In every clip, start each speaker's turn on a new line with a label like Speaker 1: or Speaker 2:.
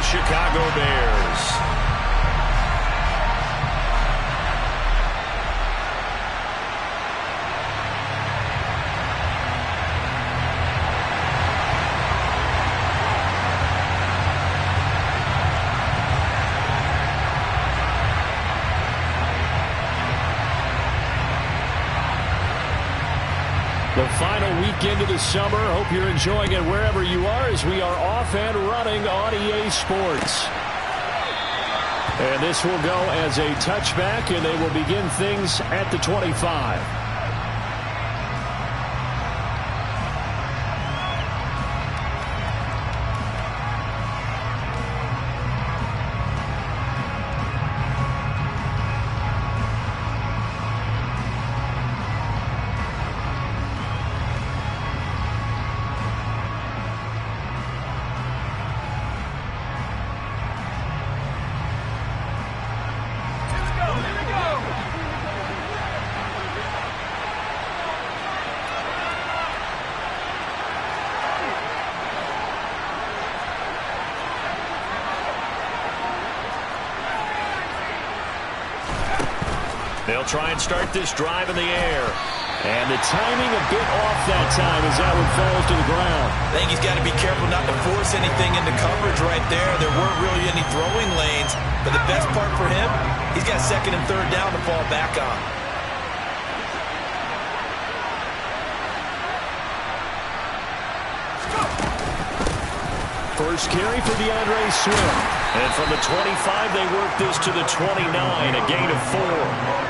Speaker 1: Chicago Bears. The final weekend of the summer. Hope you're enjoying it wherever you are as we are off and running on EA Sports. And this will go as a touchback, and they will begin things at the 25. They'll try and start this drive in the air. And the timing a bit off that time as that one falls to the ground.
Speaker 2: I think he's got to be careful not to force anything into coverage right there. There weren't really any throwing lanes. But the best part for him, he's got second and third down to fall back on.
Speaker 1: First carry for DeAndre Swift. And from the 25, they work this to the 29, a gain of 4.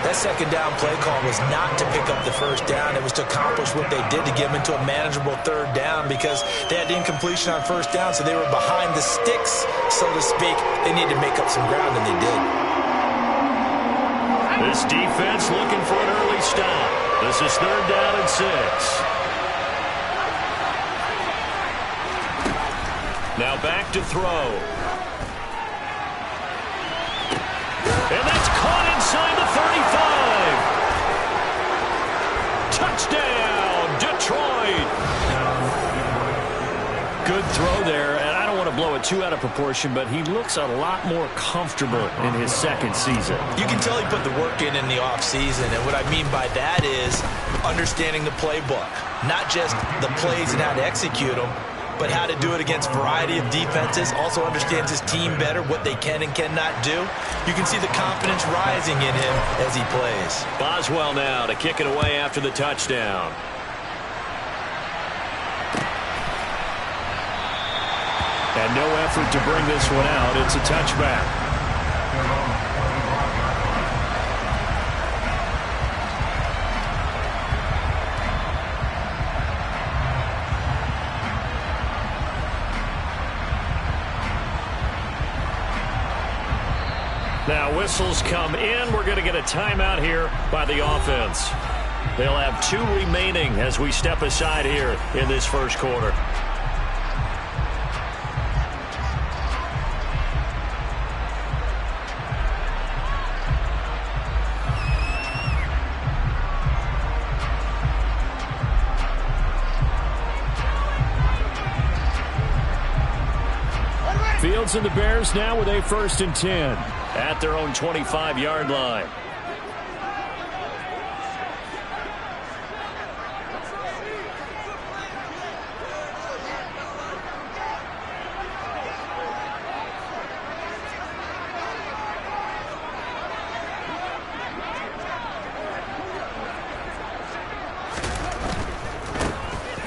Speaker 2: That second down play call was not to pick up the first down. It was to accomplish what they did to get them into a manageable third down because they had incompletion on first down, so they were behind the sticks, so to speak. They needed to make up some ground, and they did.
Speaker 1: This defense looking for an early stop. This is third down and 6. Now back to throw. And that's caught inside the 35. Touchdown, Detroit. Good throw there, and I don't want to blow it too out of proportion, but he looks a lot more comfortable in his second season.
Speaker 2: You can tell he put the work in the offseason, and what I mean by that is understanding the playbook. Not just the plays and how to execute them, but how to do it against a variety of defenses. Also understands his team better, what they can and cannot do. You can see the confidence rising in him as he plays.
Speaker 1: Boswell now to kick it away after the touchdown. And no effort to bring this one out. It's a touchback. Now whistles come in. We're going to get a timeout here by the offense. They'll have 2 remaining as we step aside here in this first quarter. Fields and the Bears now with a 1st and 10 at their own 25-yard line.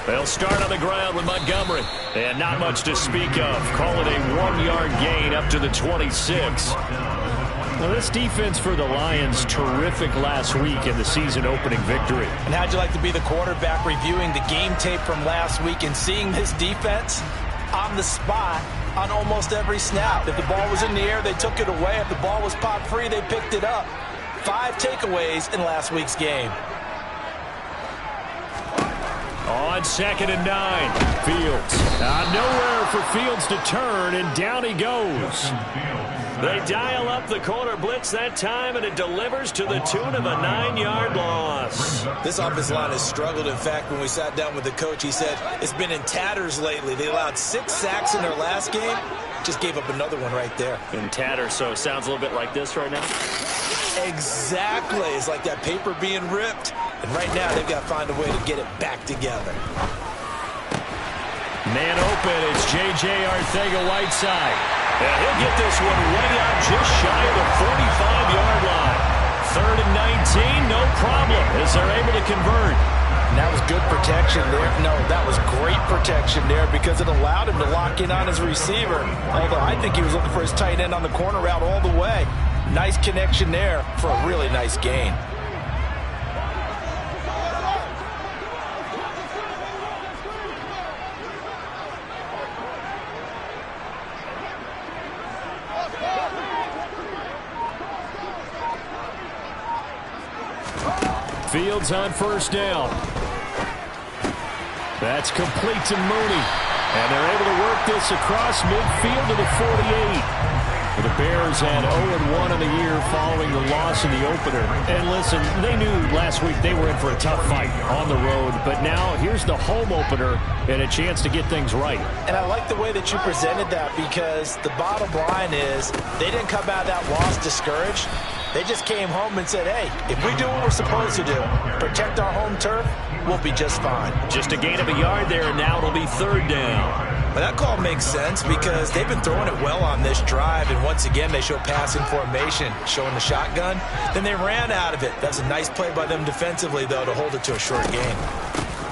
Speaker 1: They'll start on the ground with Montgomery. And not much to speak of. Call it a 1-yard gain up to the 26. Now this defense for the Lions, terrific last week in the season-opening victory.
Speaker 2: And how'd you like to be the quarterback reviewing the game tape from last week and seeing this defense on the spot on almost every snap? If the ball was in the air, they took it away. If the ball was popped free, they picked it up. 5 takeaways in last week's game.
Speaker 1: On On 2nd and 9, Fields. Nowhere for Fields to turn, and down he goes. They dial up the corner blitz that time, and it delivers to the tune of a 9-yard loss.
Speaker 2: This offensive line has struggled. In fact, when we sat down with the coach, he said it's been in tatters lately. They allowed 6 sacks in their last game. Just gave up another one right there.
Speaker 1: In tatters, so it sounds a little bit like this right now?
Speaker 2: Exactly. It's like that paper being ripped. And right now, they've got to find a way to get it back together.
Speaker 1: Man open, it's J.J. Arcega-Whiteside. And he'll get this one way out just shy of the 45-yard line. 3rd and 19, no problem, as they're able to convert.
Speaker 2: And that was good protection there. No, that was great protection there because it allowed him to lock in on his receiver. Although I think he was looking for his tight end on the corner route all the way. Nice connection there for a really nice gain.
Speaker 1: Fields on 1st down. That's complete to Mooney. And they're able to work this across midfield to the 48. The Bears had 0-1 in the year following the loss in the opener. And listen, they knew last week they were in for a tough fight on the road. But now here's the home opener and a chance to get things right.
Speaker 2: And I like the way that you presented that because the bottom line is they didn't come out of that loss discouraged. They just came home and said, hey, if we do what we're supposed to do, protect our home turf, we'll be just fine.
Speaker 1: Just a gain of a yard there, and now it'll be 3rd down.
Speaker 2: But that call makes sense because they've been throwing it well on this drive, and once again they show passing formation, showing the shotgun. Then they ran out of it. That's a nice play by them defensively, though, to hold it to a short gain.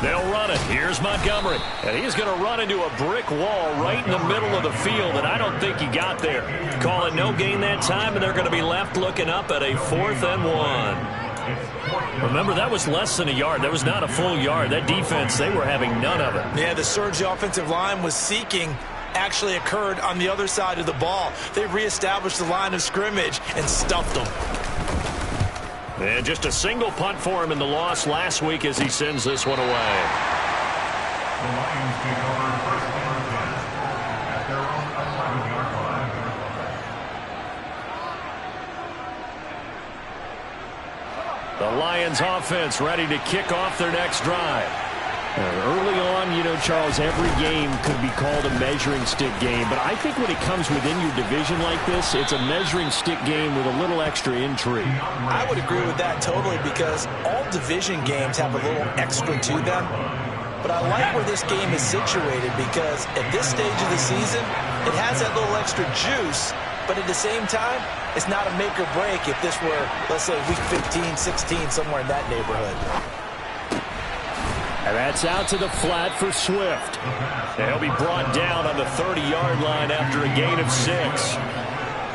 Speaker 1: They'll run it. Here's Montgomery. And he's going to run into a brick wall right in the middle of the field, and I don't think he got there. Call it no gain that time, and they're going to be left looking up at a 4th and 1. Remember, that was less than a yard. That was not a full yard. That defense, they were having none of it.
Speaker 2: Yeah, the surge the offensive line was seeking actually occurred on the other side of the ball. They reestablished the line of scrimmage and stuffed them.
Speaker 1: And just a single punt for him in the loss last week as he sends this one away.
Speaker 3: The Lions take over 1st and 10 at their own 11-yard line.
Speaker 1: The Lions offense ready to kick off their next drive. Early on, you know, Charles, every game could be called a measuring stick game. But I think when it comes within your division like this, it's a measuring stick game with a little extra intrigue.
Speaker 2: I would agree with that totally because all division games have a little extra to them. But I like where this game is situated because at this stage of the season, it has that little extra juice. But at the same time, it's not a make or break if this were, let's say, week 15, 16, somewhere in that neighborhood.
Speaker 1: And that's out to the flat for Swift. And he'll be brought down on the 30-yard line after a gain of 6.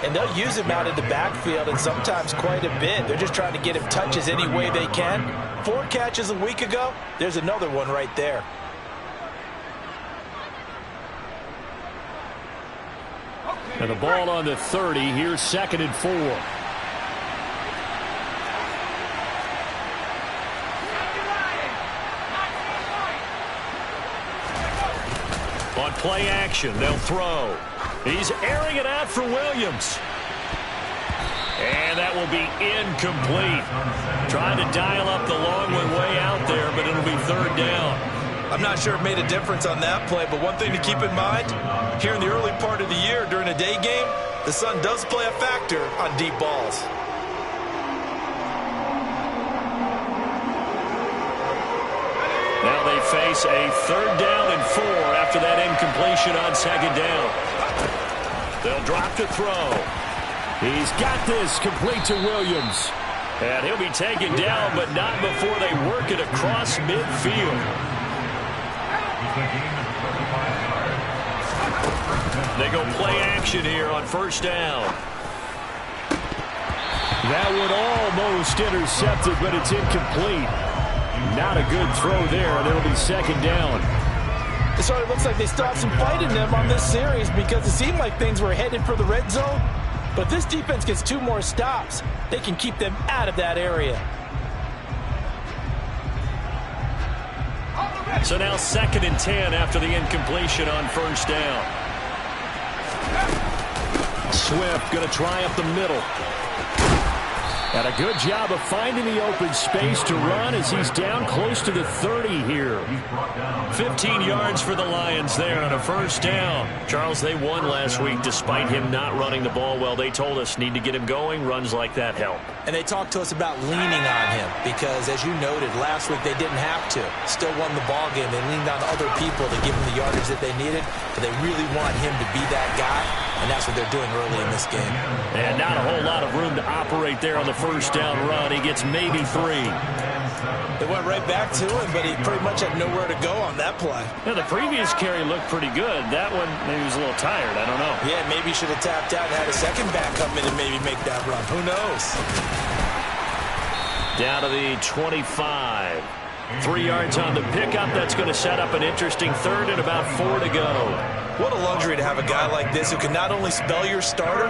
Speaker 2: And they'll use him out in the backfield and sometimes quite a bit. They're just trying to get him touches any way they can. 4 catches a week ago. There's another one right there.
Speaker 1: And the ball on the 30. Here's 2nd and 4. On play action, they'll throw. He's airing it out for Williams. And that will be incomplete. Trying to dial up the long one way out there, but it'll be 3rd down.
Speaker 2: I'm not sure it made a difference on that play, but one thing to keep in mind, here in the early part of the year during a day game, the sun does play a factor on deep balls.
Speaker 1: Now they face a 3rd down and 4 after that incompletion on 2nd down. They'll drop to throw. He's got this complete to Williams. And he'll be taken down, but not before they work it across midfield. They go play action here on 1st down. That one almost intercepted, but it's incomplete. Not a good throw there, and it'll be 2nd down.
Speaker 2: It sort of looks like they still have some fight in them on this series because it seemed like things were headed for the red zone. But if this defense gets 2 more stops, they can keep them out of that area.
Speaker 1: So now 2nd and 10 after the incompletion on first down. Swift going to try up the middle. And a good job of finding the open space to run as he's down close to the 30 here. 15 yards for the Lions there on a first down. Charles, they won last week despite him not running the ball well. They told us need to get him going. Runs like that help.
Speaker 2: And they talked to us about leaning on him because, as you noted, last week they didn't have to. Still won the ball game. They leaned on other people to give him the yardage that they needed, but they really want him to be that guy, and that's what they're doing early in this game.
Speaker 1: And not a whole lot of room to operate there on the first down run. He gets maybe 3.
Speaker 2: They went right back to him, but he pretty much had nowhere to go on that play.
Speaker 1: Yeah, the previous carry looked pretty good. That one, maybe he was a little tired. I don't know.
Speaker 2: Yeah, maybe he should have tapped out and had a second back come in and maybe make that run. Who knows?
Speaker 1: Down to the 25. 3 yards on the pickup. That's going to set up an interesting 3rd and about 4 to go.
Speaker 2: What a luxury to have a guy like this who can not only spell your starter,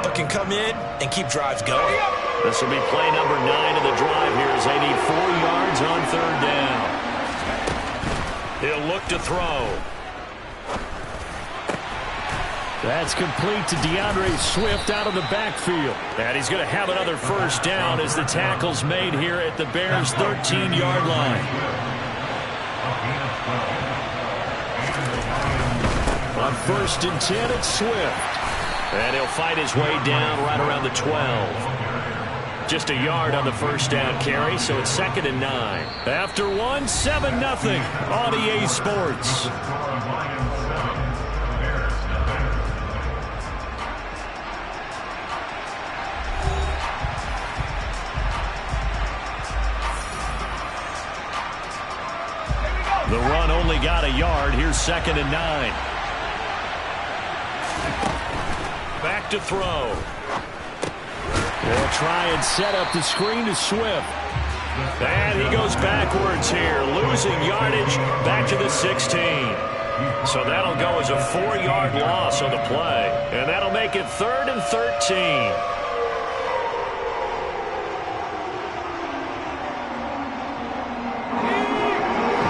Speaker 2: but can come in and keep drives going.
Speaker 1: This will be play number 9 of the drive here as they need 4 yards on 3rd down. He'll look to throw. That's complete to DeAndre Swift out of the backfield. And he's going to have another first down as the tackle's made here at the Bears' 13-yard line. On 1st and 10, it's Swift. And he'll fight his way down right around the 12. Just a yard on the first down carry, so it's 2nd and 9. After 1, 7-0 on EA Sports. The run only got a yard. Here's 2nd and 9. Back to throw. They'll try and set up the screen to Swift. And he goes backwards here, losing yardage back to the 16. So that'll go as a 4-yard loss on the play. And that'll make it 3rd and 13.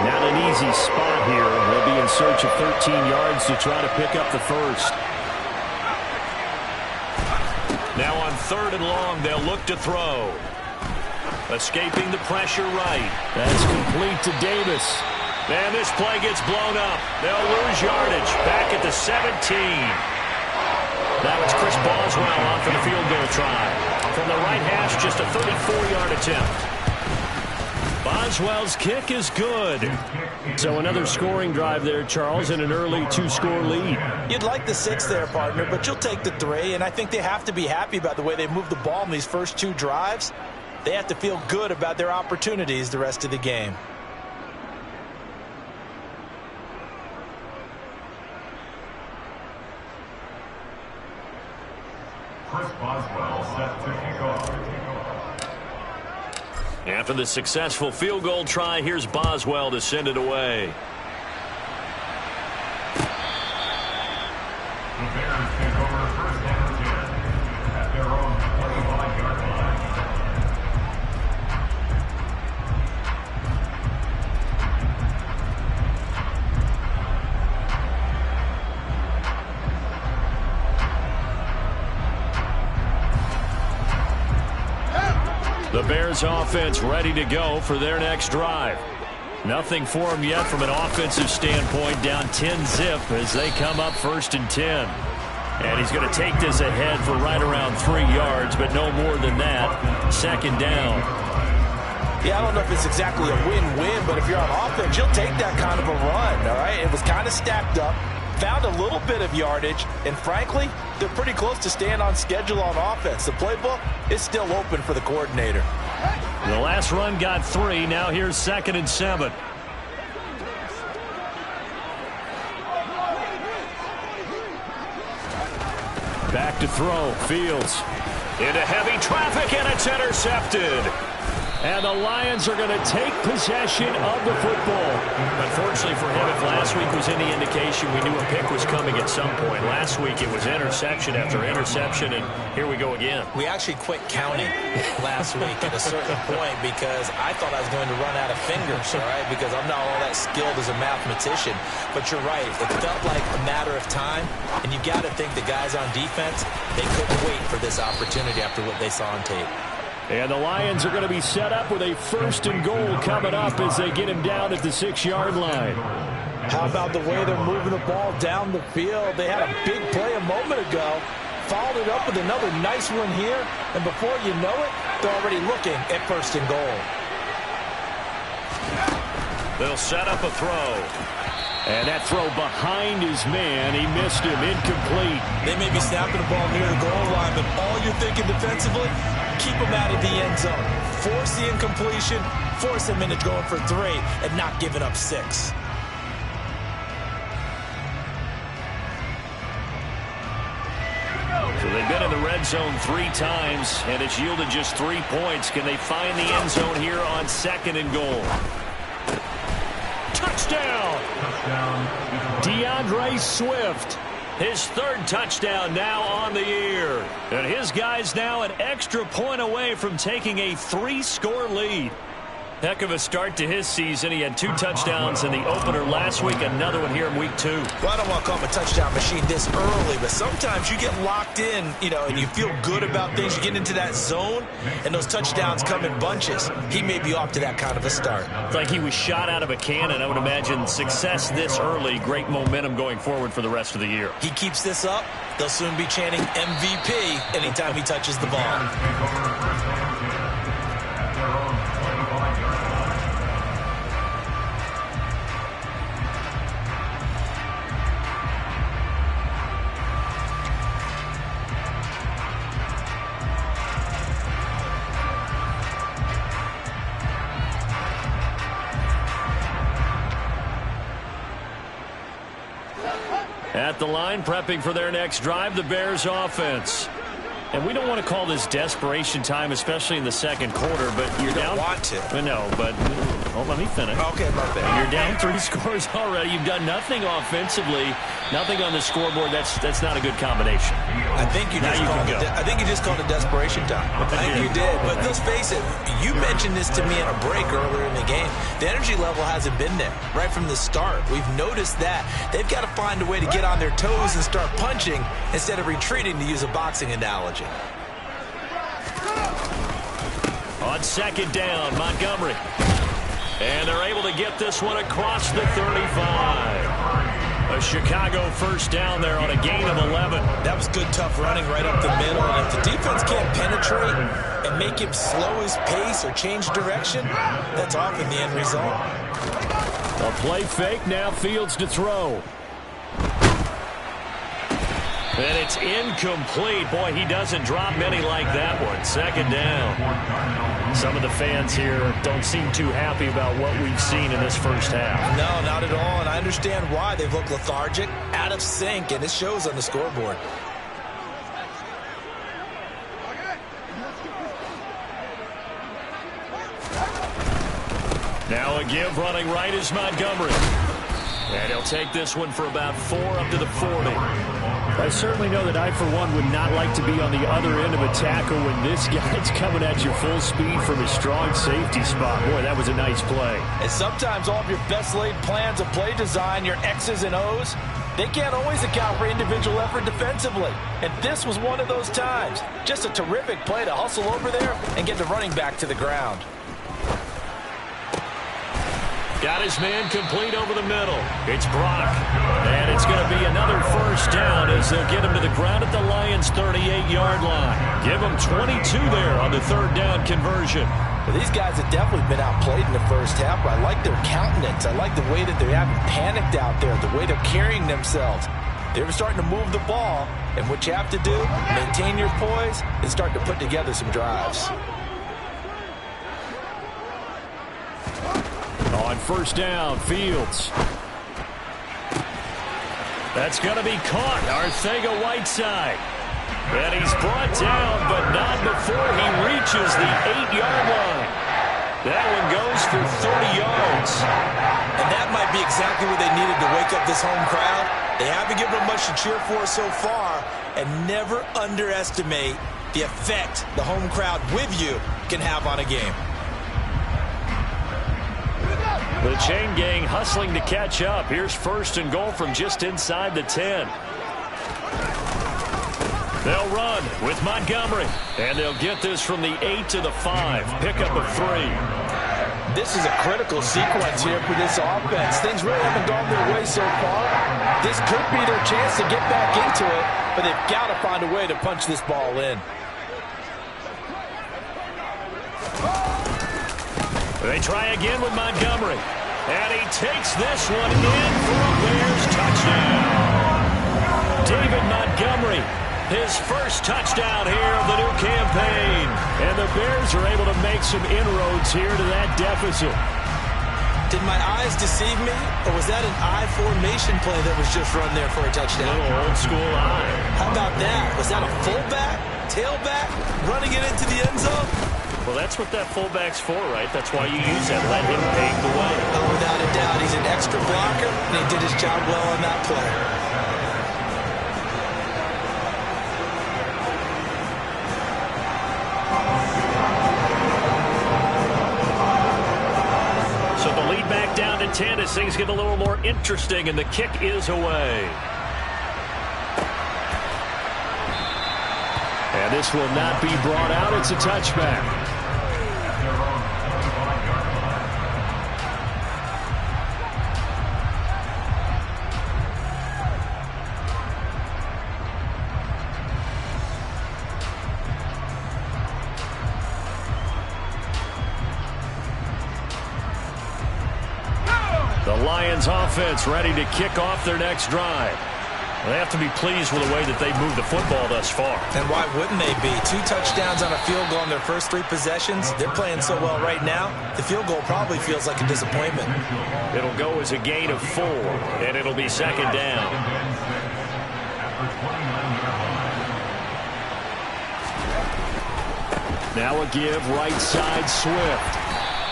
Speaker 1: Not an easy spot here. They'll be in search of 13 yards to try to pick up the first. Now on 3rd and long, they'll look to throw. Escaping the pressure right. That's complete to Davis. And this play gets blown up. They'll lose yardage back at the 17. Now it's Chris Boswell on for the field goal try. From the right hash, just a 34-yard attempt. Boswell's kick is good. So another scoring drive there, Charles, and an early 2-score lead.
Speaker 2: You'd like the 6 there, partner, but you'll take the 3, and I think they have to be happy about the way they moved the ball in these first 2 drives. They have to feel good about their opportunities the rest of the game.
Speaker 3: Chris Boswell set to kick off.
Speaker 1: After the successful field goal try, here's Boswell to send it away.
Speaker 3: The Bears take over 1st and 10 at their own 25-yard line.
Speaker 1: The Bears offense ready to go for their next drive. Nothing for them yet from an offensive standpoint, down 10-zip as they come up 1st and 10. And he's going to take this ahead for right around 3 yards, but no more than that. 2nd down.
Speaker 2: Yeah, I don't know if it's exactly a win-win, but if you're on offense, you'll take that kind of a run, all right? It was kind of stacked up, found a little bit of yardage, and frankly, they're pretty close to staying on schedule on offense. The playbook is still open for the coordinator.
Speaker 1: The last run got 3. Now here's 2nd and 7. Back to throw. Fields into heavy traffic, and it's intercepted. And the Lions are going to take possession of the football.
Speaker 4: Unfortunately for him, if last week was any indication, we knew a pick was coming at some point. Last week it was interception after interception, and here we go again.
Speaker 2: We actually quit counting last week at a certain point because I thought I was going to run out of fingers, all right, because I'm not all that skilled as a mathematician. But you're right. It felt like a matter of time, and you've got to think the guys on defense, they couldn't wait for this opportunity after what they saw on tape.
Speaker 1: And the Lions are going to be set up with a 1st and goal coming up as they get him down at the 6-yard line.
Speaker 2: How about the way they're moving the ball down the field? They had a big play a moment ago, followed it up with another nice one here, and before you know it, they're already looking at 1st and goal.
Speaker 4: They'll set up a throw.
Speaker 1: And that throw behind his man, he missed him, incomplete.
Speaker 2: They may be snapping the ball near the goal line, but all you're thinking defensively, keep him out of the end zone. Force the incompletion, force him into going for 3, and not giving up 6.
Speaker 4: So they've been in the red zone 3 times, and it's yielded just 3 points. Can they find the end zone here on 2nd and goal? Touchdown!
Speaker 1: DeAndre Swift.
Speaker 4: His 3rd touchdown now on the year. And his guys now an extra point away from taking a 3-score lead. Heck of a start to his season. He had 2 touchdowns in the opener last week, another one here in week 2.
Speaker 2: Well, I don't want to call him a touchdown machine this early, but sometimes you get locked in, and you feel good about things. You get into that zone, and those touchdowns come in bunches. He may be off to that kind of a start.
Speaker 4: It's like he was shot out of a cannon. I would imagine success this early, great momentum going forward for the rest of the year.
Speaker 2: He keeps this up, they'll soon be chanting MVP anytime he touches the ball.
Speaker 1: At the line, prepping for their next drive, the Bears offense. And we don't want to call this desperation time, especially in the 2nd quarter, but you're down.
Speaker 2: You don't want to.
Speaker 1: No, but let me finish.
Speaker 2: Okay, my bad.
Speaker 1: You're down 3 scores already. You've done nothing offensively, nothing on the scoreboard. That's not a good combination.
Speaker 2: I think you just called it desperation time. I think you did. But let's face it, you mentioned this to me in a break earlier in the game. The energy level hasn't been there right from the start. We've noticed that. They've got to find a way to get on their toes and start punching instead of retreating, to use a boxing analogy.
Speaker 1: On 2nd down, Montgomery. And they're able to get this one across the 35. A Chicago 1st down there on a gain of 11.
Speaker 2: That was good, tough running right up the middle. And if the defense can't penetrate and make him slow his pace or change direction, that's often the end result.
Speaker 1: A play fake, now Fields to throw. And it's incomplete. Boy, he doesn't drop many like that one. 2nd down. Some of the fans here don't seem too happy about what we've seen in this first half.
Speaker 2: No, not at all, and I understand why. They've looked lethargic, out of sync, and it shows on the scoreboard.
Speaker 1: Now a give running right is Montgomery. And he'll take this one for about 4 up to the 40. I certainly know that I, for one, would not like to be on the other end of a tackle when this guy's coming at you full speed from a strong safety spot. Boy, that was a nice play.
Speaker 2: And sometimes all of your best laid plans of play design, your X's and O's, they can't always account for individual effort defensively. And this was one of those times. Just a terrific play to hustle over there and get the running back to the ground.
Speaker 1: Got his man complete over the middle. It's Brock. And it's going to be another 1st down as they'll get him to the ground at the Lions' 38-yard line. Give him 22 there on the 3rd down conversion.
Speaker 2: Well, these guys have definitely been outplayed in the first half, but I like their countenance. I like the way that they haven't panicked out there, the way they're carrying themselves. They're starting to move the ball, and what you have to do, maintain your poise and start to put together some drives.
Speaker 1: On 1st down, Fields. That's going to be caught. Arcega-Whiteside. And he's brought down, but not before he reaches the 8-yard line.
Speaker 4: That one goes for 30 yards.
Speaker 2: And that might be exactly what they needed to wake up this home crowd. They haven't given them much to cheer for so far, and never underestimate the effect the home crowd with you can have on a game.
Speaker 4: The chain gang hustling to catch up. Here's 1st and goal from just inside the 10. They'll run with Montgomery, and they'll get this from the 8 to the 5. Pickup of 3.
Speaker 2: This is a critical sequence here for this offense. Things really haven't gone their way so far. This could be their chance to get back into it, but they've got to find a way to punch this ball in.
Speaker 4: They try again with Montgomery, and he takes this one in for a Bears touchdown. David Montgomery, his first touchdown here of the new campaign. And the Bears are able to make some inroads here to that deficit.
Speaker 2: Did my eyes deceive me, or was that an I formation play that was just run there for a touchdown?
Speaker 4: A little old school eye.
Speaker 2: How about that? Was that a fullback, tailback, running it into the end zone?
Speaker 4: Well, that's what that fullback's for, right? That's why you use that. Let him pave the way.
Speaker 2: Oh, without a doubt. He's an extra blocker, and he did his job well on that play.
Speaker 4: So the lead back down to 10 as things get a little more interesting, and the kick is away. And this will not be brought out. It's a touchback. The Lions offense ready to kick off their next drive. They have to be pleased with the way that they've moved the football thus far.
Speaker 2: And why wouldn't they be? 2 touchdowns on a field goal in their first 3 possessions. They're playing so well right now, the field goal probably feels like a disappointment.
Speaker 4: It'll go as a gain of 4, and it'll be 2nd down. Now a give right side Swift.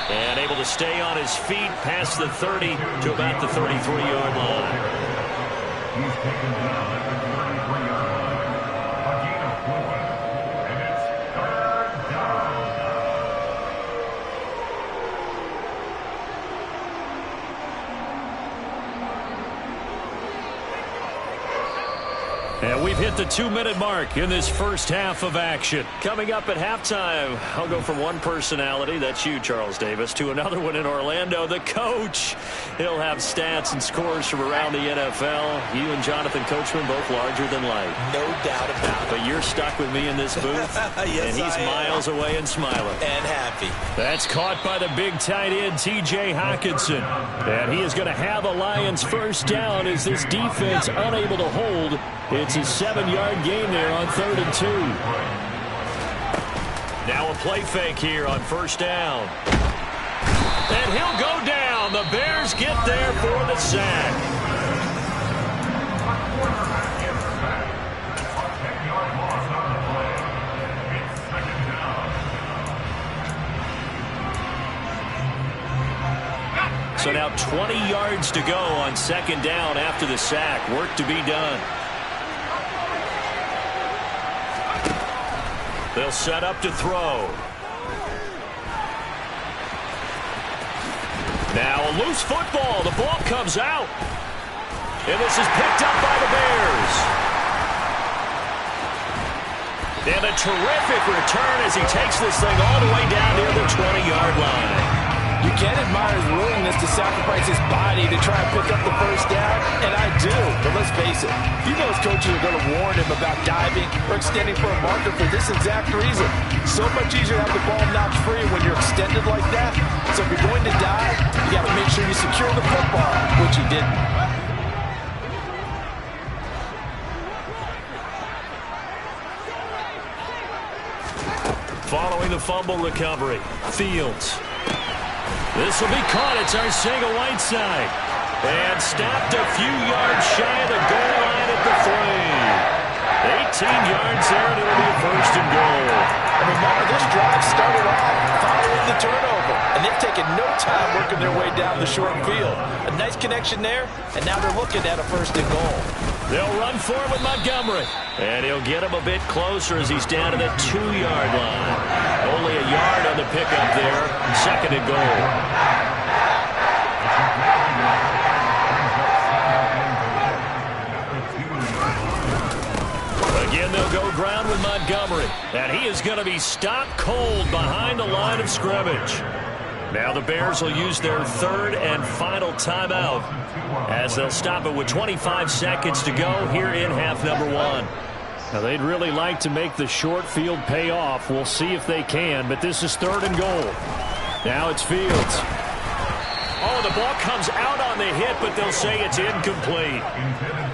Speaker 4: And able to stay on his feet past the 30 to about the 33-yard line.
Speaker 3: He's taken down at the 33-yard line. A gain of 4. And it's 3rd down.
Speaker 4: And we've hit the 2-minute mark in this first half of action. Coming up at halftime, I'll go from one personality, that's you, Charles Davis, to another one in Orlando, the coach. He'll have stats and scores from around the NFL. You and Jonathan Coachman both larger than life.
Speaker 2: No doubt about it.
Speaker 4: But you're stuck with me in this booth,
Speaker 2: yes,
Speaker 4: and he's miles away and smiling.
Speaker 2: And happy.
Speaker 4: That's caught by the big tight end, T.J. Hockenson. And he is going to have a Lions first down as this defense unable to hold. It's a 7-yard gain there on 3rd and 2. Now a play fake here on 1st down. And he'll go down. The Bears get there for the sack. So now 20 yards to go on 2nd down after the sack. Work to be done. They'll set up to throw. Now a loose football. The ball comes out. And this is picked up by the Bears. And a terrific return as he takes this thing all the way down near the 20-yard line.
Speaker 2: You can admire his willingness to sacrifice his body to try and pick up the first down, and I do. But let's face it, he knows coaches are going to warn him about diving or extending for a marker for this exact reason. So much easier to have the ball knocked free when you're extended like that. So if you're going to dive, you got to make sure you secure the football, which he didn't.
Speaker 4: Following the fumble recovery, Fields. This will be caught. It's Arcega-Whiteside. And stopped a few yards shy of the goal line at the 3. 18 yards there, and it'll be a 1st and goal.
Speaker 2: And remember, this drive started off following the turnover. And and they've taken no time working their way down the short field. A nice connection there, and now they're looking at a 1st and goal.
Speaker 4: They'll run for it with Montgomery. And he'll get him a bit closer as he's down to the 2-yard line. Only a yard on the pickup there. 2nd and goal. Again, they'll go ground with Montgomery. And he is going to be stopped cold behind the line of scrimmage. Now the Bears will use their 3rd and final timeout as they'll stop it with 25 seconds to go here in half number 1.
Speaker 1: Now they'd really like to make the short field pay off. We'll see if they can, but this is 3rd and goal. Now it's Fields.
Speaker 4: Oh, the ball comes out on the hit, but they'll say it's incomplete.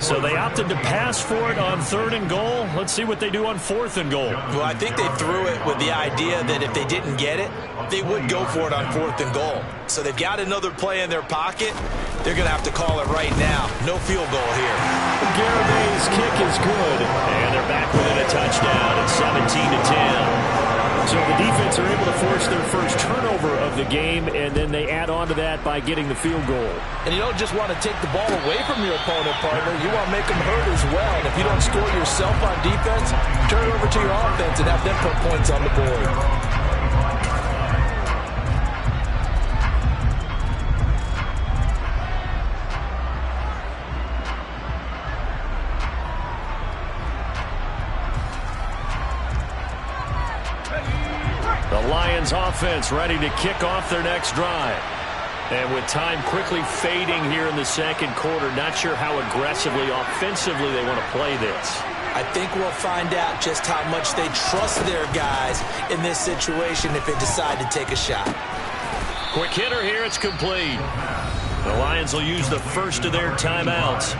Speaker 4: So they opted to pass for it on 3rd and goal. Let's see what they do on 4th and goal.
Speaker 2: Well, I think they threw it with the idea that if they didn't get it, they would go for it on 4th and goal. So they've got another play in their pocket. They're going to have to call it right now. No field goal here.
Speaker 1: Garibay's kick is good.
Speaker 4: And they're back within a touchdown at 17-10.
Speaker 1: So the defense are able to force their first turnover of the game, and then they add on to that by getting the field goal.
Speaker 2: And you don't just want to take the ball away from your opponent, partner. You want to make them hurt as well. And if you don't score yourself on defense, turn it over to your offense and have them put points on the board.
Speaker 4: The Lions offense ready to kick off their next drive. And with time quickly fading here in the 2nd quarter, not sure how aggressively, offensively they want to play this.
Speaker 2: I think we'll find out just how much they trust their guys in this situation if they decide to take a shot.
Speaker 4: Quick hitter here, it's complete. The Lions will use the first of their timeouts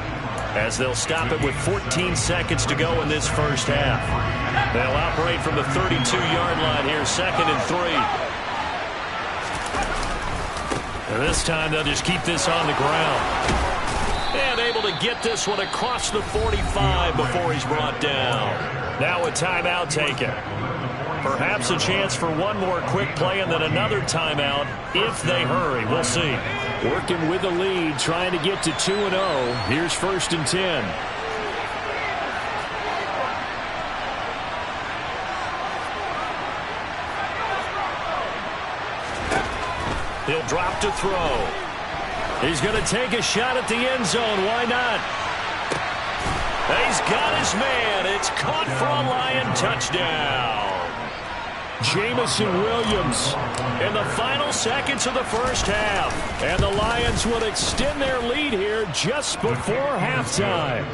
Speaker 4: as they'll stop it with 14 seconds to go in this first half. They'll operate from the 32-yard line here, 2nd and 3. And this time they'll just keep this on the ground. And able to get this one across the 45 before he's brought down. Now a timeout taken. Perhaps a chance for one more quick play and then another timeout if they hurry. We'll see.
Speaker 1: Working with the lead, trying to get to 2-0. Here's 1st and 10.
Speaker 4: He'll drop to throw. He's going to take a shot at the end zone. Why not? He's got his man. It's caught for a Lion touchdown.
Speaker 1: Jameson Williams
Speaker 4: In the final seconds of the first half.
Speaker 1: And the Lions will extend their lead here just before halftime.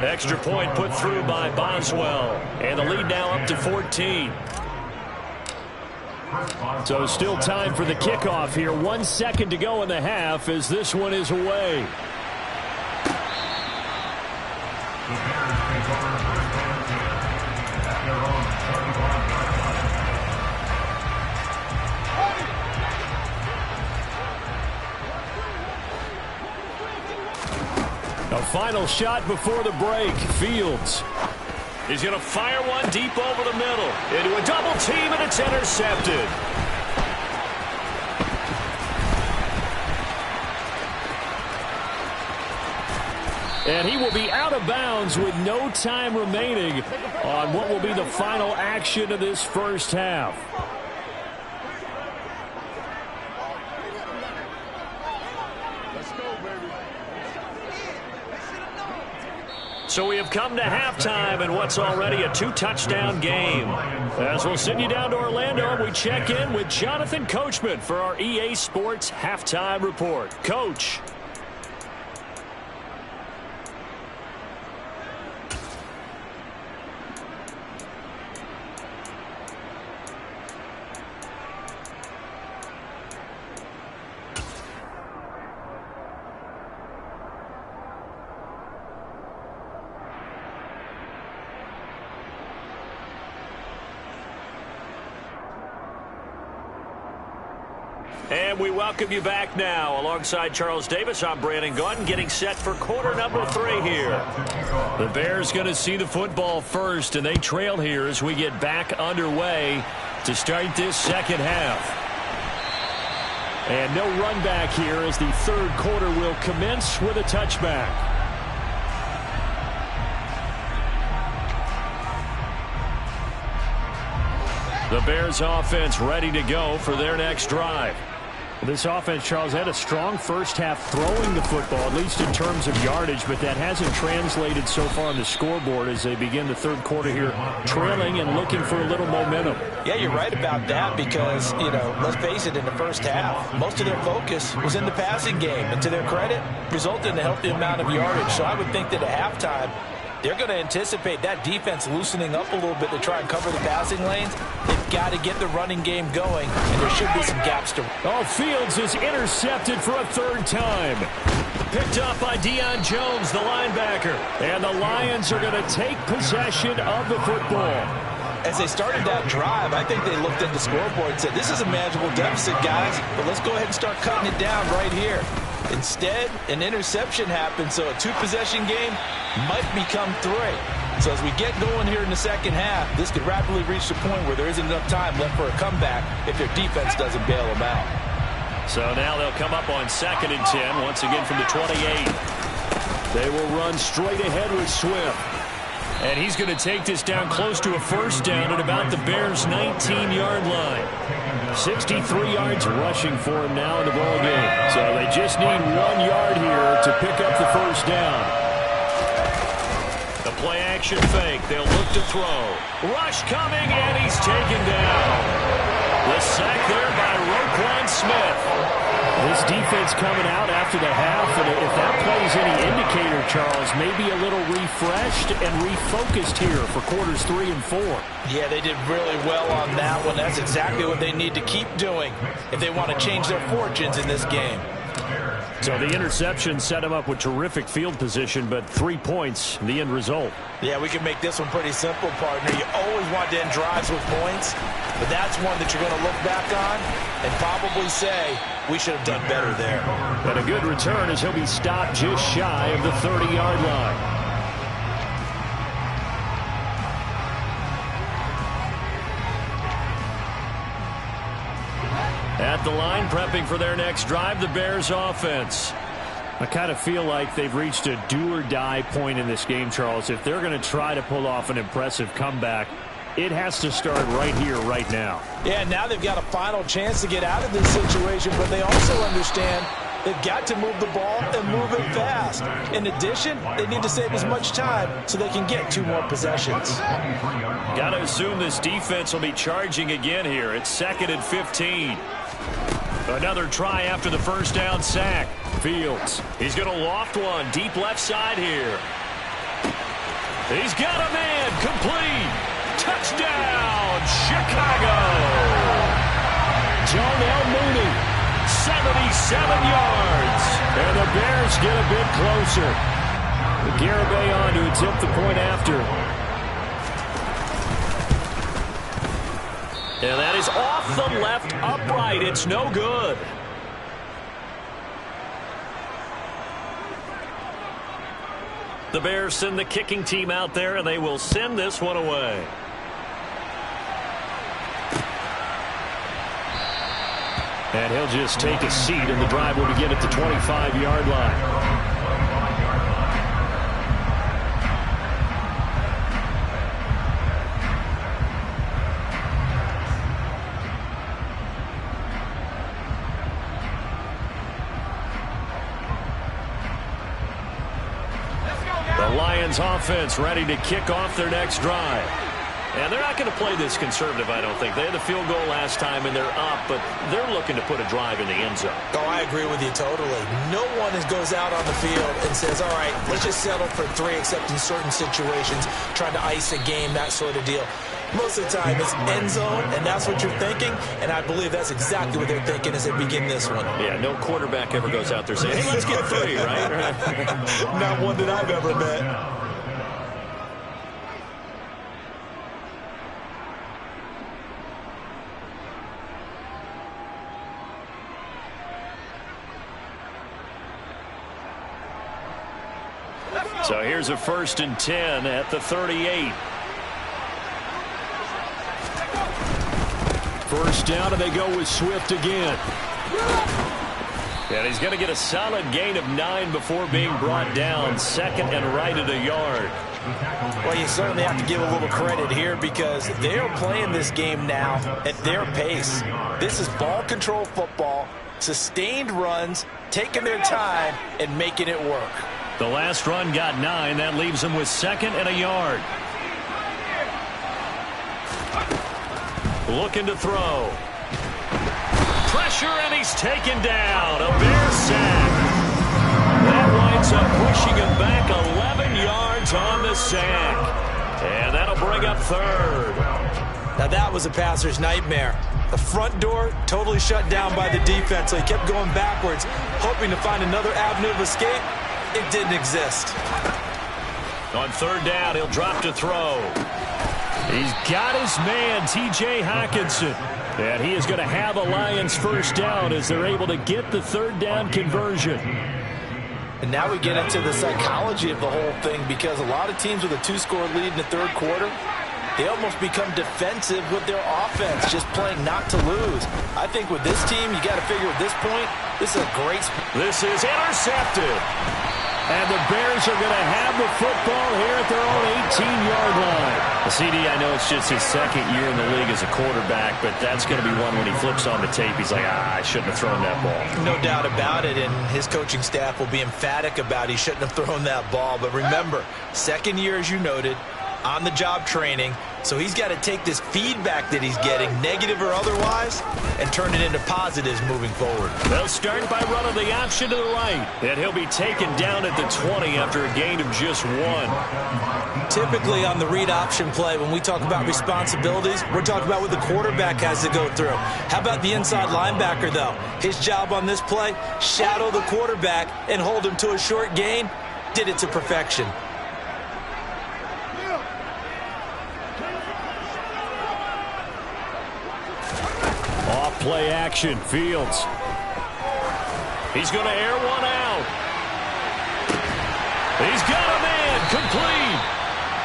Speaker 4: Extra point put through by Boswell. And the lead now up to 14.
Speaker 1: So still time for the kickoff here. 1 second to go in the half as this one is away. A final shot before the break. Fields.
Speaker 4: He's going to fire one deep over the middle. Into a double team, and it's intercepted.
Speaker 1: And he will be out of bounds with no time remaining on what will be the final action of this first half.
Speaker 4: So we have come to halftime in what's already a 2-touchdown game. As we'll send you down to Orlando, we check in with Jonathan Coachman for our EA Sports Halftime Report. Coach. And we welcome you back now. Alongside Charles Davis, I'm Brandon Gunn, getting set for quarter number 3 here. The Bears going to see the football first, and they trail here as we get back underway to start this second half.
Speaker 1: And no run back here as the third quarter will commence with a touchback. The Bears offense ready to go for their next drive. This offense, Charles, had a strong first half throwing the football, at least in terms of yardage, but that hasn't translated so far on the scoreboard as they begin the third quarter here, trailing and looking for a little momentum.
Speaker 2: Yeah, you're right about that because, let's face it, in the first half, most of their focus was in the passing game, and to their credit, resulted in a healthy amount of yardage. So I would think that at halftime, they're going to anticipate that defense loosening up a little bit to try and cover the passing lanes. They've got to get the running game going, and there should be some gaps to...
Speaker 1: Oh, Fields is intercepted for a third time.
Speaker 4: Picked up by Deion Jones, the linebacker.
Speaker 1: And the Lions are going to take possession of the football.
Speaker 2: As they started that drive, I think they looked at the scoreboard and said, this is a manageable deficit, guys, but let's go ahead and start cutting it down right here. Instead, an interception happened, so a two-possession game might become three. So as we get going here in the second half, this could rapidly reach the point where there isn't enough time left for a comeback if their defense doesn't bail them out.
Speaker 4: So now they'll come up on 2nd and 10, once again from the 28.
Speaker 1: They will run straight ahead with Swift.
Speaker 4: And he's going to take this down close to a first down at about the Bears' 19-yard line.
Speaker 1: 63 yards rushing for him now in the ball game. So they just need 1 yard here to pick up the first down.
Speaker 4: The play action fake. They'll look to throw. Rush coming, and he's taken down. The sack there by Roquan Smith.
Speaker 1: This defense coming out after the half, and if that plays any indicator, Charles, maybe a little refreshed and refocused here for quarters 3 and 4.
Speaker 2: Yeah, they did really well on that one. That's exactly what they need to keep doing if they want to change their fortunes in this game.
Speaker 1: So the interception set him up with terrific field position, but 3 points, the end result.
Speaker 2: Yeah, we can make this one pretty simple, partner. You always want to end drives with points, but that's one that you're going to look back on and probably say, we should have done better there.
Speaker 1: But a good return as he'll be stopped just shy of the 30-yard line. At the line, prepping for their next drive, the Bears offense. I kind of feel like they've reached a do-or-die point in this game, Charles. If they're going to try to pull off an impressive comeback, it has to start right here, right now.
Speaker 2: Yeah, now they've got a final chance to get out of this situation, but they also understand they've got to move the ball and move it fast. In addition, they need to save as much time so they can get 2 more possessions.
Speaker 4: Got to assume this defense will be charging again here. It's 2nd and 15. Another try after the first down sack. Fields. He's going to loft one deep left side here. He's got a man. Complete. Touchdown, Chicago.
Speaker 1: Darnell Mooney,
Speaker 4: 77 yards.
Speaker 1: And the Bears get a bit closer. Garibay on to attempt the point after.
Speaker 4: And that is off the left upright. It's no good. The Bears send the kicking team out there, and they will send this one away.
Speaker 1: And he'll just take a seat, and the drive will begin at the 25-yard line. Offense ready to kick off their next drive.
Speaker 4: And they're not going to play this conservative, I don't think. They had the field goal last time, and they're up, but they're looking to put a drive in the end zone.
Speaker 2: Oh, I agree with you totally. No one goes out on the field and says, all right, let's just settle for 3, except in certain situations, trying to ice a game, that sort of deal. Most of the time, it's end zone, and that's what you're thinking, and I believe that's exactly what they're thinking as they begin this one.
Speaker 4: Yeah, no quarterback ever goes out there saying, hey, let's get 3, right?
Speaker 2: Not one that I've ever met.
Speaker 4: So here's a 1st and 10 at the 38.
Speaker 1: First down, and they go with Swift again.
Speaker 4: And he's going to get a solid gain of 9 before being brought down. Second and right at a yard.
Speaker 2: Well, you certainly have to give a little credit here because they're playing this game now at their pace. This is ball control football, sustained runs, taking their time, and making it work.
Speaker 4: The last run got 9. That leaves him with second and a yard. Looking to throw. Pressure, and he's taken down. A Bear sack. That winds up pushing him back 11 yards on the sack. And that'll bring up third.
Speaker 2: Now that was a passer's nightmare. The front door totally shut down by the defense, so he kept going backwards, hoping to find another avenue of escape. It didn't exist.
Speaker 4: On third down, he'll drop to throw. He's got his man, T.J. Hockenson. And he is going to have a Lions first down as they're able to get the third down conversion.
Speaker 2: And now we get into the psychology of the whole thing because a lot of teams with a 2-score lead in the third quarter, they almost become defensive with their offense, just playing not to lose. I think with this team, you got to figure at this point, this is a great...
Speaker 4: This is intercepted. And the Bears are going to have the football here at their own 18-yard line. The CD, I know it's just his second year in the league as a quarterback, but that's going to be one when he flips on the tape, he's like, I shouldn't have thrown that ball.
Speaker 2: No doubt about it, and his coaching staff will be emphatic about he shouldn't have thrown that ball. But remember, second year, as you noted, on-the-job training, so he's got to take this feedback that he's getting, negative or otherwise, and turn it into positives moving forward.
Speaker 4: They'll start by running the option to the right, and he'll be taken down at the 20 after a gain of just 1.
Speaker 2: Typically on the read option play, when we talk about responsibilities, we're talking about what the quarterback has to go through. How about the inside linebacker, though? His job on this play, shadow the quarterback and hold him to a short gain. Did it to perfection.
Speaker 4: Off play action, Fields. He's going to air one out. He's got a man, complete.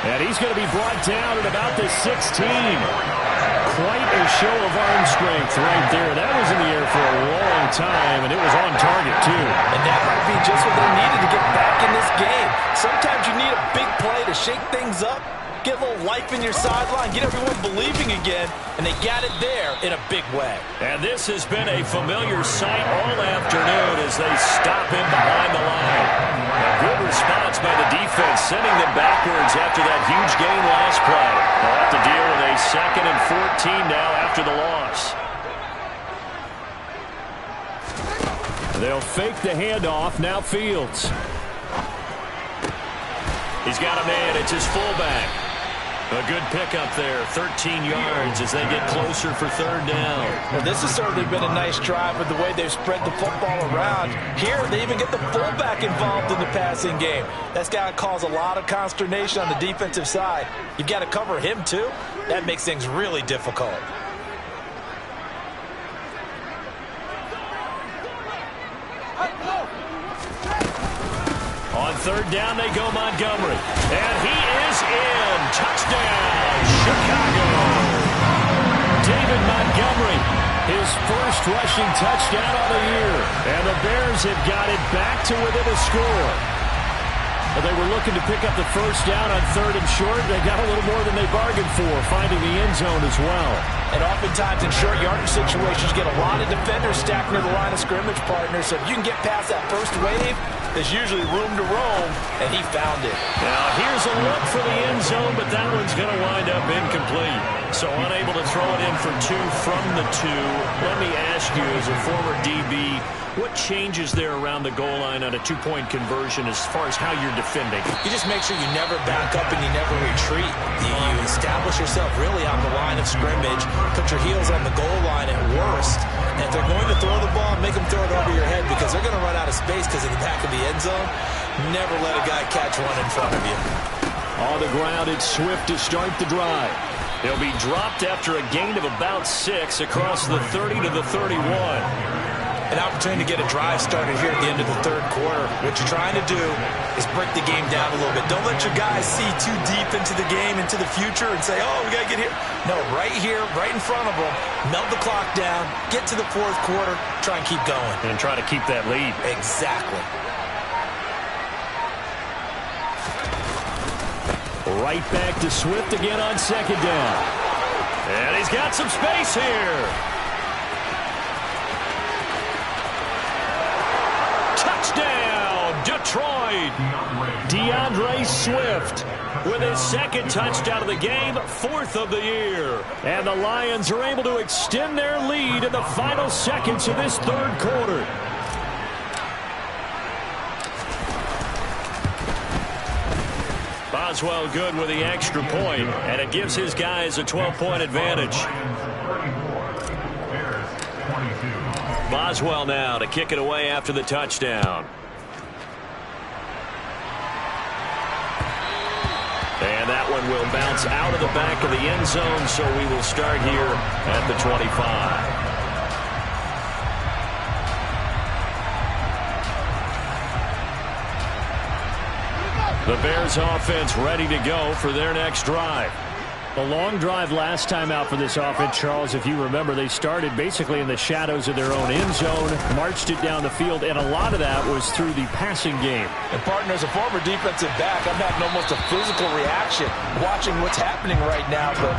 Speaker 4: And he's going to be brought down at about the 16. Quite a show of arm strength right there. That was in the air for a long time, and it was on target, too.
Speaker 2: And that might be just what they needed to get back in this game. Sometimes you need a big play to shake things up, get a little life in your sideline, get everyone believing again, and they got it there in a big way.
Speaker 4: And this has been a familiar sight all afternoon as they stop him behind the line. A good response by the defense, sending them backwards after that huge gain last play. They'll have to deal with a 2nd and 14 now after the loss. They'll fake the handoff, now Fields. He's got a man, it's his fullback. A good pickup there, 13 yards as they get closer for third down.
Speaker 2: Well, this has certainly been a nice drive with the way they've spread the football around. Here, they even get the fullback involved in the passing game. That's got to cause a lot of consternation on the defensive side. You've got to cover him, too. That makes things really difficult.
Speaker 4: On third down, they go Montgomery. And he is in. Touchdown, Chicago. David Montgomery, his first rushing touchdown of the year. And the Bears have got it back to within a score. But they were looking to pick up the first down on third and short. They got a little more than they bargained for, finding the end zone as well.
Speaker 2: And oftentimes in short yardage situations, you get a lot of defenders stacked near the line of scrimmage, partner. So if you can get past that first wave, there's usually room to roam, and he found it.
Speaker 4: Now here's a look for the end zone, but that one's going to wind up incomplete. So unable to throw it in for 2 from the 2. Let me ask you, as a former DB, what changes there around the goal line on a 2-point conversion as far as how you're defending?
Speaker 2: You just make sure you never back up and you never retreat. You establish yourself really on the line of scrimmage, put your heels on the goal line at worst, and if they're going to throw the ball, make them throw it over your head because they're going to run out of space because of the back of the end zone. Never let a guy catch one in front of you.
Speaker 4: On the ground, it's Swift to start the drive. He'll be dropped after a gain of about 6 across the 30 to the 31.
Speaker 2: an opportunity to get a drive started here at the end of the third quarter. What you're trying to do is break the game down a little bit. Don't let your guys see too deep into the game, into the future, and say, oh, we got to get here. No, right here, right in front of them, melt the clock down, get to the fourth quarter, try and keep going.
Speaker 4: And try to keep that lead.
Speaker 2: Exactly.
Speaker 1: Right back to Swift again on second down.
Speaker 4: And he's got some space here. Touchdown, Detroit.
Speaker 1: DeAndre Swift
Speaker 4: With his second touchdown of the game, fourth of the year.
Speaker 1: And the Lions are able to extend their lead in the final seconds of this third quarter.
Speaker 4: Boswell good with the extra point, and it gives his guys a 12-point advantage. Boswell now to kick it away after the touchdown. And that one will bounce out of the back of the end zone, so we will start here at the 25. The Bears offense ready to go for their next drive.
Speaker 1: A long drive last time out for this offense, Charles. If you remember, they started basically in the shadows of their own end zone, marched it down the field, and a lot of that was through the passing game.
Speaker 2: And, partner, as a former defensive back, I'm having almost a physical reaction watching what's happening right now. But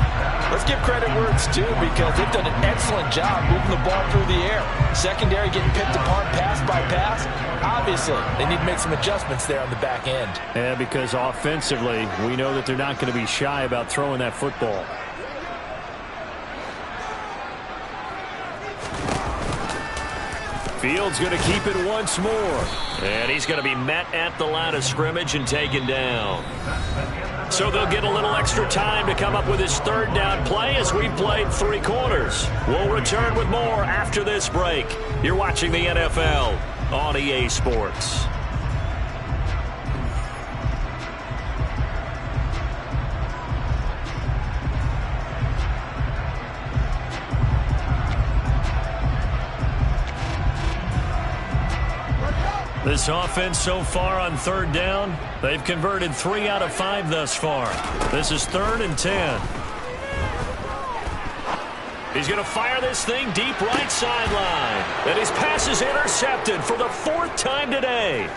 Speaker 2: let's give credit where it's due, because they've done an excellent job moving the ball through the air. Secondary getting picked apart pass by pass. Obviously, they need to make some adjustments there on the back end.
Speaker 1: Yeah, because offensively, we know that they're not going to be shy about throwing that football.
Speaker 4: Fields going to keep it once more. And he's going to be met at the line of scrimmage and taken down. So they'll get a little extra time to come up with his third down play as we played 3 quarters. We'll return with more after this break. You're watching the NFL on EA Sports. This offense so far on third down, they've converted 3 out of 5 thus far. This is 3rd and 10. He's going to fire this thing deep right sideline. And his pass is intercepted for the 4th time today.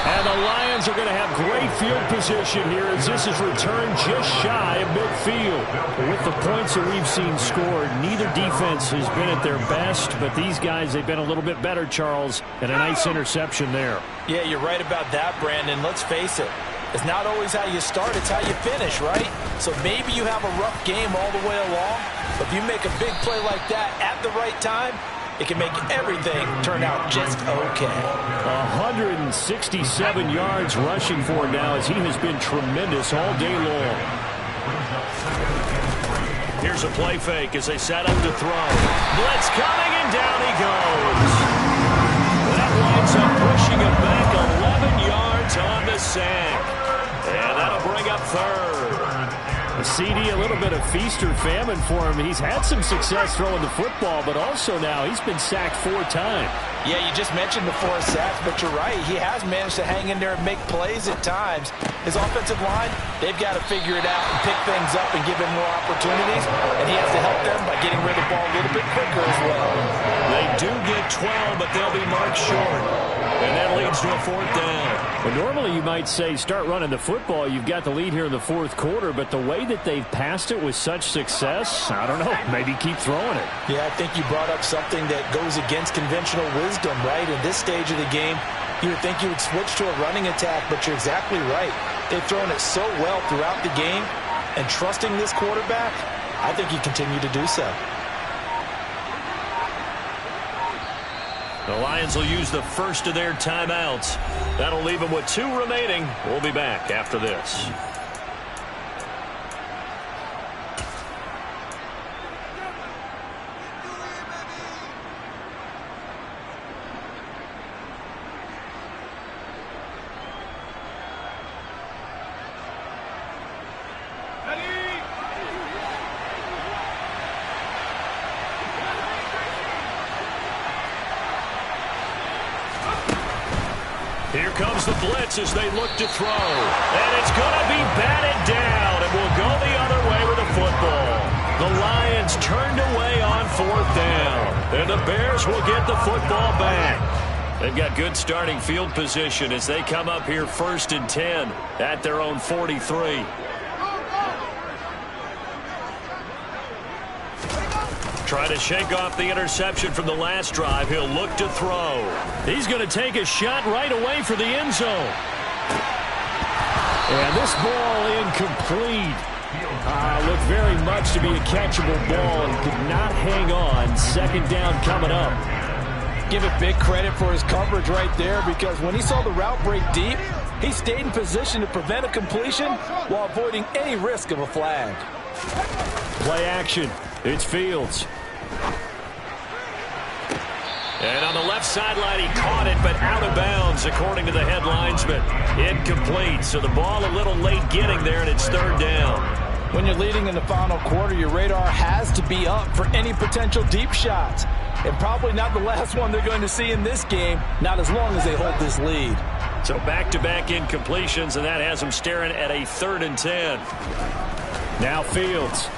Speaker 1: And the Lions are going to have great field position here as this is returned just shy of midfield. With the points that we've seen scored, neither defense has been at their best, but these guys, they've been a little bit better, Charles, and a nice interception there.
Speaker 2: Yeah, you're right about that, Brandon. Let's face it. It's not always how you start, it's how you finish, right? So maybe you have a rough game all the way along, but if you make a big play like that at the right time, it can make everything turn out just okay.
Speaker 1: 167 yards rushing for now as he has been tremendous all day long.
Speaker 4: Here's a play fake as they set up to throw. Blitz coming, and down he goes. That winds up pushing him back 11 yards on the sack. And that'll bring up 3rd.
Speaker 1: The CD, a little bit of feast or famine for him. He's had some success throwing the football, but also now he's been sacked 4 times.
Speaker 2: Yeah, you just mentioned the 4 sacks, but you're right. He has managed to hang in there and make plays at times. His offensive line, they've got to figure it out and pick things up and give him more opportunities, and he has to help them by getting rid of the ball a little bit quicker as well.
Speaker 4: They do get 12, but they'll be marked short. And that leads to a 4th down.
Speaker 1: Well, normally you might say start running the football. You've got the lead here in the 4th quarter, but the way that they've passed it with such success, I don't know, maybe keep throwing it.
Speaker 2: Yeah, I think you brought up something that goes against conventional wisdom, right? In this stage of the game, you would think you would switch to a running attack, but you're exactly right. They've thrown it so well throughout the game, and trusting this quarterback, I think you continue to do so.
Speaker 4: The Lions will use the first of their timeouts. That'll leave them with 2 remaining. We'll be back after this. comes the blitz as they look to throw. And it's going to be batted down. It will go the other way with the football. The Lions turned away on 4th down. And the Bears will get the football back. They've got good starting field position as they come up here 1st and 10 at their own 43. Trying to shake off the interception from the last drive. He'll look to throw. He's going to take a shot right away for the end zone.
Speaker 1: And this ball incomplete. Looked very much to be a catchable ball and could not hang on. 2nd down coming up.
Speaker 5: Give it big credit for his coverage right there, because when he saw the route break deep, he stayed in position to prevent a completion while avoiding any risk of a flag.
Speaker 1: Play action. It's Fields.
Speaker 4: And on the left sideline, he caught it, but out of bounds, according to the headlines, but incomplete. So the ball a little late getting there, and it's 3rd down.
Speaker 5: When you're leading in the final quarter, your radar has to be up for any potential deep shots. And probably not the last one they're going to see in this game, not as long as they hold this lead.
Speaker 4: So back-to-back incompletions, and that has them staring at a 3rd and 10.
Speaker 1: Now Fields.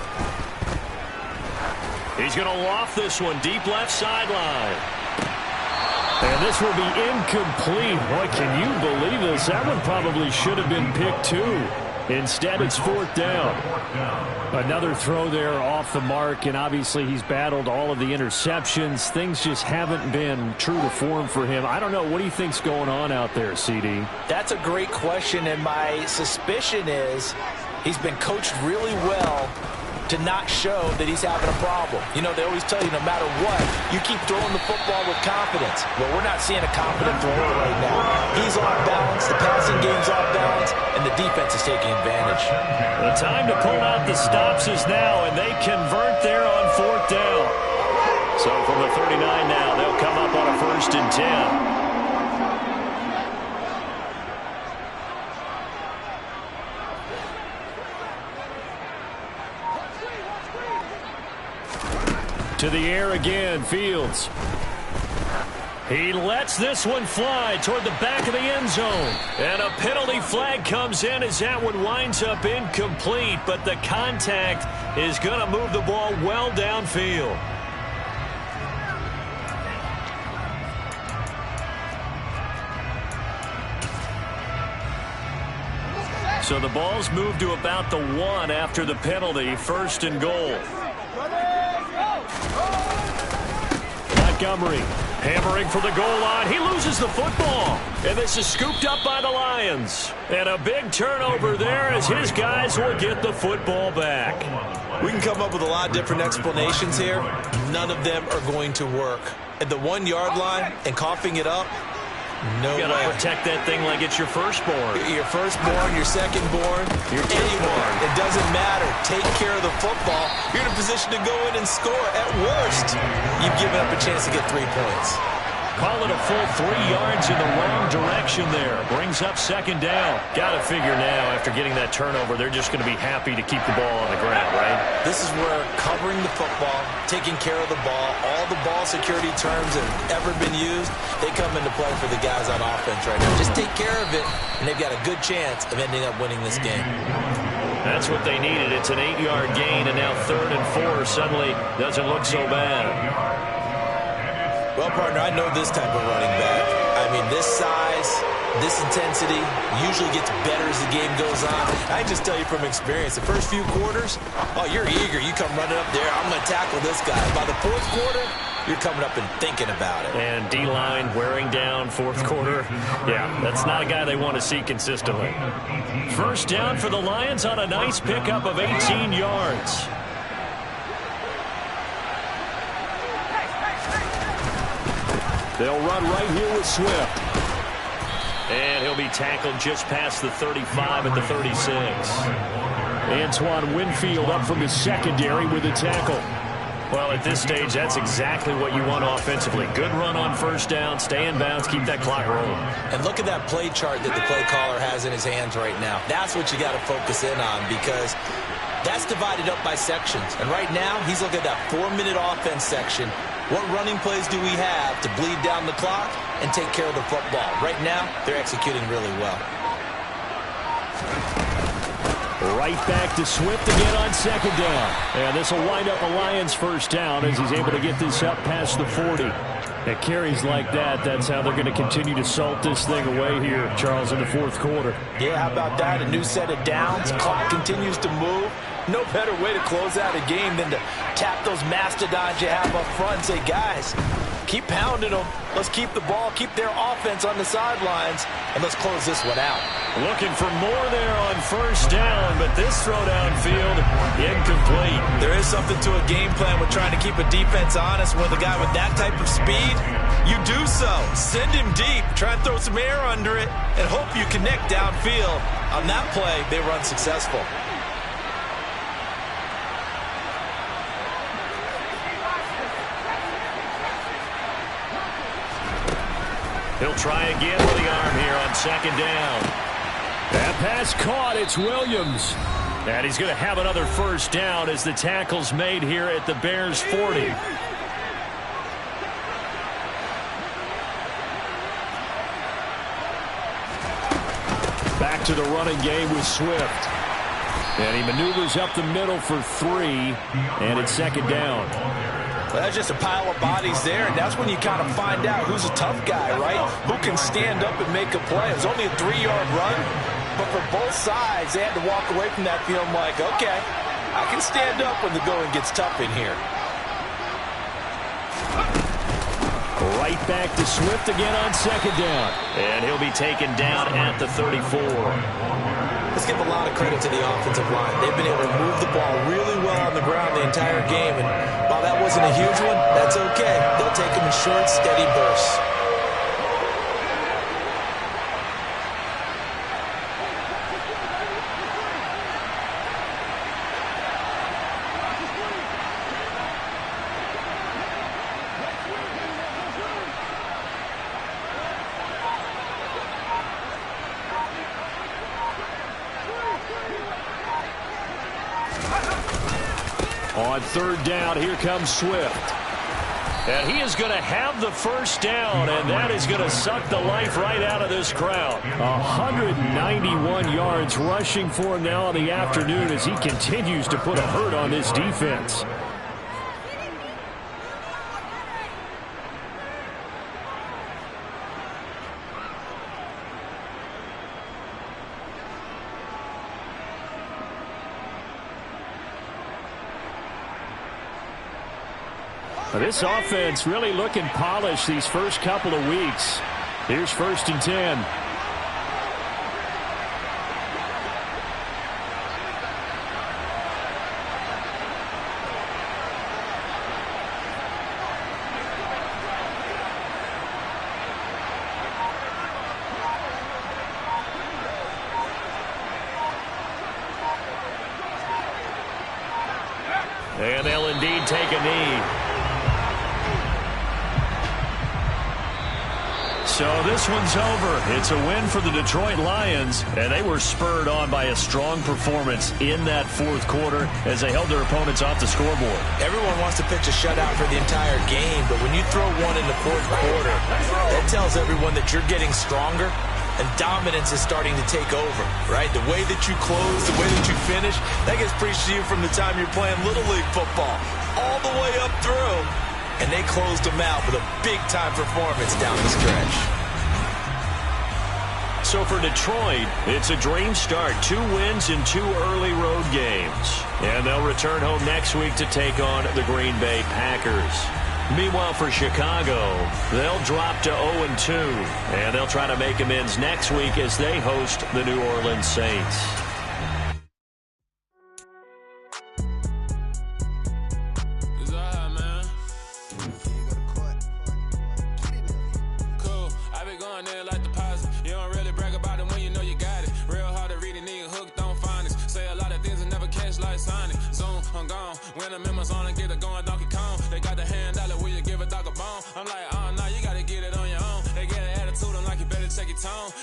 Speaker 4: He's going to loft this one deep left sideline.
Speaker 1: And this will be incomplete. Boy, can you believe this? That one probably should have been picked too. Instead, it's 4th down. Another throw there off the mark, and obviously he's battled all of the interceptions. Things just haven't been true to form for him. I don't know. What do you think's going on out there, CD?
Speaker 5: That's a great question, and my suspicion is he's been coached really well to not show that he's having a problem. You know, they always tell you no matter what, you keep throwing the football with confidence. Well, we're not seeing a confident thrower right now. He's off balance, the passing game's off balance, and the defense is taking advantage.
Speaker 4: The time to pull out the stops is now, and they convert there on 4th down. So from the 39 now, they'll come up on a 1st and 10.
Speaker 1: To the air again, Fields.
Speaker 4: He lets this one fly toward the back of the end zone. And a penalty flag comes in as that one winds up incomplete, but the contact is going to move the ball well downfield. So the ball's moved to about the 1 after the penalty, 1st and goal.
Speaker 1: Montgomery
Speaker 4: hammering for the goal line. He loses the football. And this is scooped up by the Lions. And a big turnover there as his guys will get the football back.
Speaker 2: We can come up with a lot of different explanations here. None of them are going to work. At the 1-yard line and coughing it up, no way.
Speaker 4: You got to protect that thing like it's your firstborn.
Speaker 2: Your firstborn, your secondborn, anyone. It doesn't matter. Take care of the football. You're in a position to go in and score. At worst, you've given up a chance to get 3 points.
Speaker 4: Call it a full 3 yards in the wrong direction there. Brings up 2nd down. Got to figure now, after getting that turnover, they're just going to be happy to keep the ball on the ground, right?
Speaker 2: This is where covering the football, taking care of the ball, all the ball security terms that have ever been used, they come into play for the guys on offense right now. Just take care of it, and they've got a good chance of ending up winning this game.
Speaker 4: That's what they needed. It's an 8-yard gain, and now 3rd and 4 suddenly doesn't look so bad.
Speaker 2: Well, partner, I know this type of running back. I mean, this size, this intensity usually gets better as the game goes on. I can just tell you from experience, the first few quarters, oh, you're eager. You come running up there, I'm going to tackle this guy. By the 4th quarter, you're coming up and thinking about it.
Speaker 4: And D-line wearing down 4th quarter. Yeah, that's not a guy they want to see consistently. 1st down for the Lions on a nice pickup of 18 yards.
Speaker 1: They'll run right here with Swift.
Speaker 4: And he'll be tackled just past the 35 at the 36.
Speaker 1: Antoine Winfield up from his secondary with a tackle.
Speaker 4: Well, at this stage, that's exactly what you want offensively. Good run on 1st down, stay in bounds, keep that clock rolling.
Speaker 2: And look at that play chart that the play caller has in his hands right now. That's what you got to focus in on, because that's divided up by sections. And right now, he's looking at that 4-minute offense section. What running plays do we have to bleed down the clock and take care of the football? Right now, they're executing really well.
Speaker 1: Right back to Swift again on second down. And this will wind up a Lions first down as he's able to get this up past the 40. At carries like that, that's how they're going to continue to salt this thing away here, Charles, in the fourth quarter.
Speaker 5: Yeah, how about that? A new set of downs. Clock continues to move. No better way to close out a game than to tap those mastodons you have up front and say, guys, keep pounding them. Let's keep the ball, keep their offense on the sidelines, and let's close this one out.
Speaker 4: Looking for more there on first down, but this throw downfield, incomplete.
Speaker 2: There is something to a game plan with trying to keep a defense honest. With a guy with that type of speed, you do so. Send him deep, try and throw some air under it, and hope you connect downfield. On that play, they were unsuccessful.
Speaker 4: He'll try again with the arm here on second down.
Speaker 1: That pass caught. It's Williams. And he's going to have another first down as the tackle's made here at the Bears 40. Back to the running game with Swift. And he maneuvers up the middle for 3. And it's second down.
Speaker 5: Well, that's just a pile of bodies there, and that's when you kind of find out who's a tough guy, right? Who can stand up and make a play. It was only a 3-yard run, but for both sides, they had to walk away from that feeling like, okay, I can stand up when the going gets tough in here.
Speaker 1: Right back to Swift again on second down.
Speaker 4: And he'll be taken down at the 34.
Speaker 2: Let's give a lot of credit to the offensive line. They've been able to move the ball really well on the ground the entire game. And while that wasn't a huge one, that's okay. They'll take them in short, steady bursts.
Speaker 1: On third down, here comes Swift.
Speaker 4: And he is going to have the first down, and that is going to suck the life right out of this crowd.
Speaker 1: 191 yards rushing for him now in the afternoon as he continues to put a hurt on this defense. This offense really looking polished these first couple of weeks. Here's first and 10.
Speaker 4: And they'll indeed take a knee. So this one's over. It's a win for the Detroit Lions, and they were spurred on by a strong performance in that fourth quarter as they held their opponents off the scoreboard.
Speaker 2: Everyone wants to pitch a shutout for the entire game, but when you throw one in the fourth quarter, that tells everyone that you're getting stronger and dominance is starting to take over, right? The way that you close, the way that you finish, that gets preached to you from the time you're playing Little League football all the way up through. And they closed them out with a big-time performance down the stretch.
Speaker 4: So for Detroit, it's a dream start. 2 wins in 2 early road games. And they'll return home next week to take on the Green Bay Packers. Meanwhile, for Chicago, they'll drop to 0-2. And they'll try to make amends next week as they host the New Orleans Saints.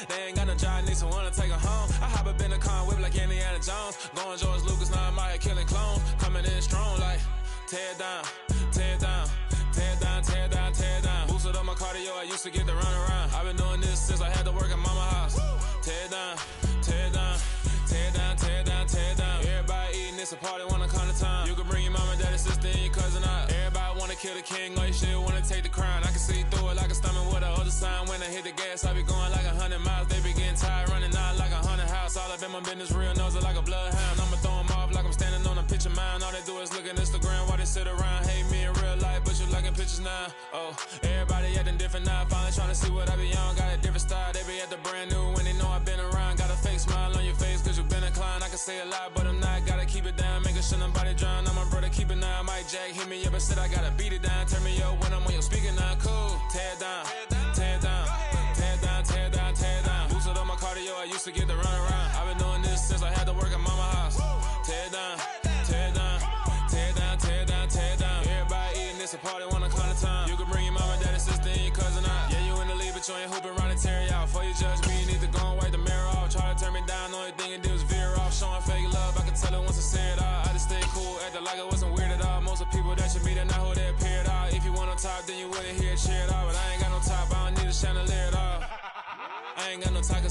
Speaker 6: They ain't got no job, need someone to take her home. I hop up in the car, whip like Indiana Jones. Going George Lucas, now I'm out here killing clones. Coming in strong like, tear down, tear down, tear down. time when I hit the gas, I be going like 100 miles. They be getting tired, running out like 100 house. All up in my business, real nose like a bloodhound. I'ma throw them off like I'm standing on a picture mound. All they do is look at Instagram while they sit around. Hate me in real life, but you liking pictures now. Oh, everybody acting different now. Finally trying to see what I be on. Got a different style, they be at the brand new when they know I've been around. Got a fake smile on your face cause you been inclined. I can say a lot, but I'm not. Gotta keep it down, making sure nobody drown. I'm my brother, keep it now. Mike Jack hit me up and said I gotta beat it down. Turn me up when I'm on your speaker now. Cool, tear it down, tear it down, tear it down, tear it down, tear it down. Boosted up my cardio, I used to get to run around. I've been doing this since I had to work at mama house. Tear it down, tear it down, tear it down, tear it down, tear it down. Everybody eating this a party, 1 o'clock of time. You can bring your mama, daddy, sister, and your cousin out. Yeah, you in the lead, but you ain't hooping around and tear out. Before you judge me, you need to go and wipe the mirror off. Try to turn me down, only thing it did was veer off. Showing fake love, I can tell it once I say it all. I just stay cool, acting like it wasn't weird at all. Most of the people that you meet are not who they appear at all. If you want on top, then you wouldn't hear it cheer at all. But I ain't got no top, I don't need a chandelier at all. I ain't got no top.